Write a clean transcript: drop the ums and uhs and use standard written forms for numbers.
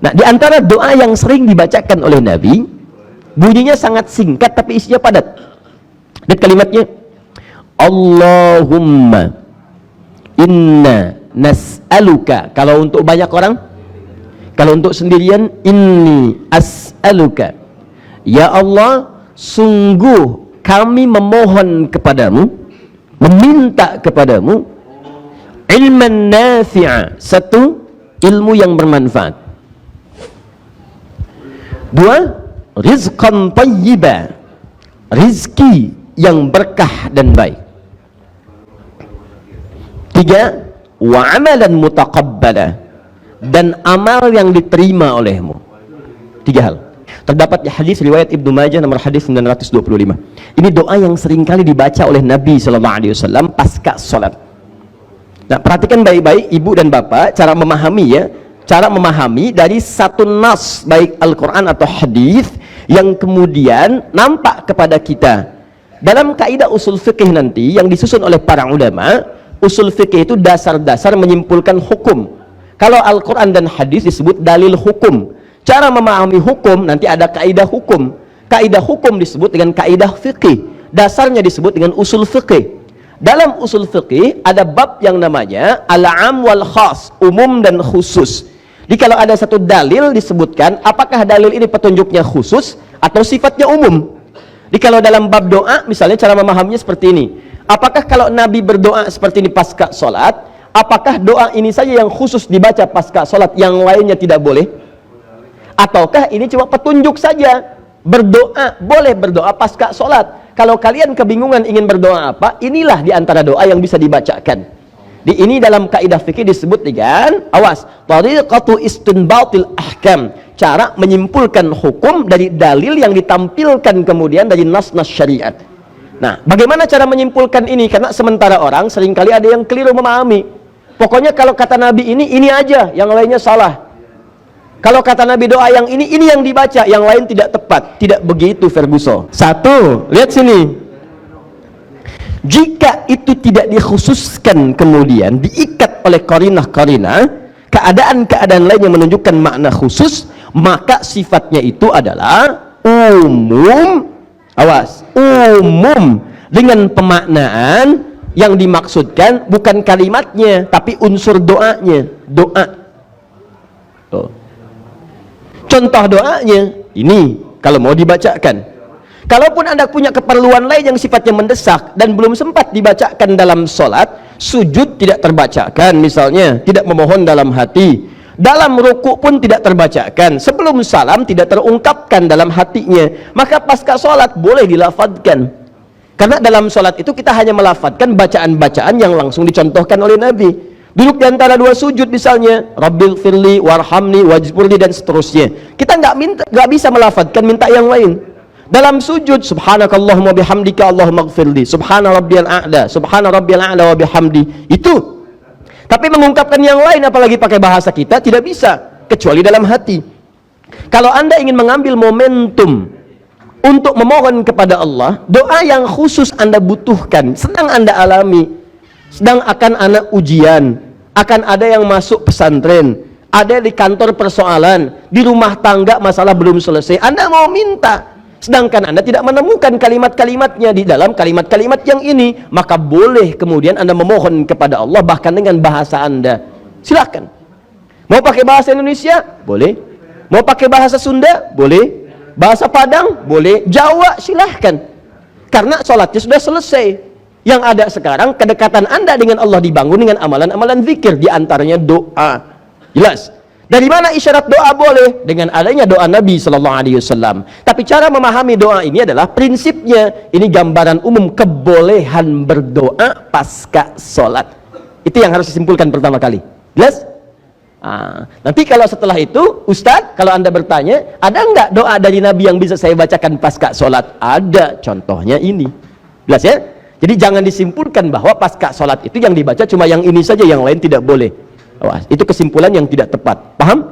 Nah, di antara doa yang sering dibacakan oleh Nabi, bunyinya sangat singkat tapi isinya padat. Dan kalimatnya, Allahumma inna nas'aluka. Kalau untuk banyak orang, kalau untuk sendirian, inni as'aluka. Ya Allah, sungguh kami memohon kepadamu, meminta kepadamu, ilman nafi'a, satu, ilmu yang bermanfaat. Dua, rizqan tayyiba, rizki yang berkah dan baik. Tiga, wa amalan mutaqabbala, dan amal yang diterima olehmu. Tiga hal. Terdapat di hadis riwayat Ibnu Majah nomor hadis 925. Ini doa yang seringkali dibaca oleh Nabi SAW pasca sholat. Nah, perhatikan baik-baik ibu dan bapak cara memahami ya, cara memahami dari satu nas baik Al-Quran atau hadis yang kemudian nampak kepada kita dalam kaidah usul fikih nanti yang disusun oleh para ulama. Usul fikih itu dasar-dasar menyimpulkan hukum. Kalau Al-Quran dan hadis disebut dalil hukum. Cara memahami hukum nanti ada kaidah hukum. Kaidah hukum disebut dengan kaidah fikih. Dasarnya disebut dengan usul fikih. Dalam usul fikih ada bab yang namanya al-am wal khas, umum dan khusus. Jadi kalau ada satu dalil disebutkan, apakah dalil ini petunjuknya khusus atau sifatnya umum? Jadi kalau dalam bab doa, misalnya cara memahaminya seperti ini. Apakah kalau Nabi berdoa seperti ini pasca sholat, apakah doa ini saja yang khusus dibaca pasca sholat, yang lainnya tidak boleh? Ataukah ini cuma petunjuk saja? Berdoa, boleh berdoa pasca sholat. Kalau kalian kebingungan ingin berdoa apa, inilah diantara doa yang bisa dibacakan. Di ini dalam kaidah fikih disebut dengan, awas, tariqatu istinbatil ahkam, cara menyimpulkan hukum dari dalil yang ditampilkan kemudian dari nas-nas syariat. Nah, bagaimana cara menyimpulkan ini? Karena sementara orang seringkali ada yang keliru memahami. Pokoknya kalau kata Nabi ini aja, yang lainnya salah. Kalau kata Nabi doa yang ini yang dibaca, yang lain tidak tepat. Tidak begitu, Ferguson. Satu, lihat sini. Jika itu tidak dikhususkan kemudian diikat oleh qarinah-qarinah, keadaan-keadaan lain yang menunjukkan makna khusus, maka sifatnya itu adalah umum. Awas, umum dengan pemaknaan yang dimaksudkan bukan kalimatnya tapi unsur doanya. Doa. Tuh. Contoh doanya ini kalau mau dibacakan. Kalaupun Anda punya keperluan lain yang sifatnya mendesak dan belum sempat dibacakan dalam sholat, sujud tidak terbacakan misalnya, tidak memohon dalam hati, dalam ruku pun tidak terbacakan, sebelum salam tidak terungkapkan dalam hatinya, maka pasca sholat boleh dilafadzkan. Karena dalam sholat itu kita hanya melafadzkan bacaan-bacaan yang langsung dicontohkan oleh Nabi. Duduk di antara dua sujud misalnya, Rabbil firli warhamni wajburli dan seterusnya, kita nggak bisa melafadzkan minta yang lain. Dalam sujud, subhanakallahumma bihamdika Allahumma gfirli, subhana rabbiyal a'la wa bihamdi, itu. Tapi mengungkapkan yang lain apalagi pakai bahasa kita tidak bisa kecuali dalam hati. Kalau Anda ingin mengambil momentum untuk memohon kepada Allah, doa yang khusus Anda butuhkan, sedang Anda alami, sedang akan anak ujian, akan ada yang masuk pesantren, ada di kantor persoalan, di rumah tangga masalah belum selesai, Anda mau minta, sedangkan Anda tidak menemukan kalimat-kalimatnya di dalam kalimat-kalimat yang ini, maka boleh kemudian Anda memohon kepada Allah bahkan dengan bahasa Anda. Silakan. Mau pakai bahasa Indonesia? Boleh. Mau pakai bahasa Sunda? Boleh. Bahasa Padang? Boleh. Jawa? Silahkan. Karena sholatnya sudah selesai. Yang ada sekarang kedekatan Anda dengan Allah dibangun dengan amalan-amalan zikir, diantaranya doa. Jelas. Dari mana isyarat doa boleh? Dengan adanya doa Nabi SAW. Tapi cara memahami doa ini adalah prinsipnya, ini gambaran umum kebolehan berdoa pasca sholat. Itu yang harus disimpulkan pertama kali. Jelas? Nanti kalau setelah itu, Ustadz, kalau Anda bertanya, ada nggak doa dari Nabi yang bisa saya bacakan pasca sholat? Ada, contohnya ini. Jelas ya? Jadi jangan disimpulkan bahwa pasca sholat itu yang dibaca cuma yang ini saja, yang lain tidak boleh. Itu kesimpulan yang tidak tepat. Paham?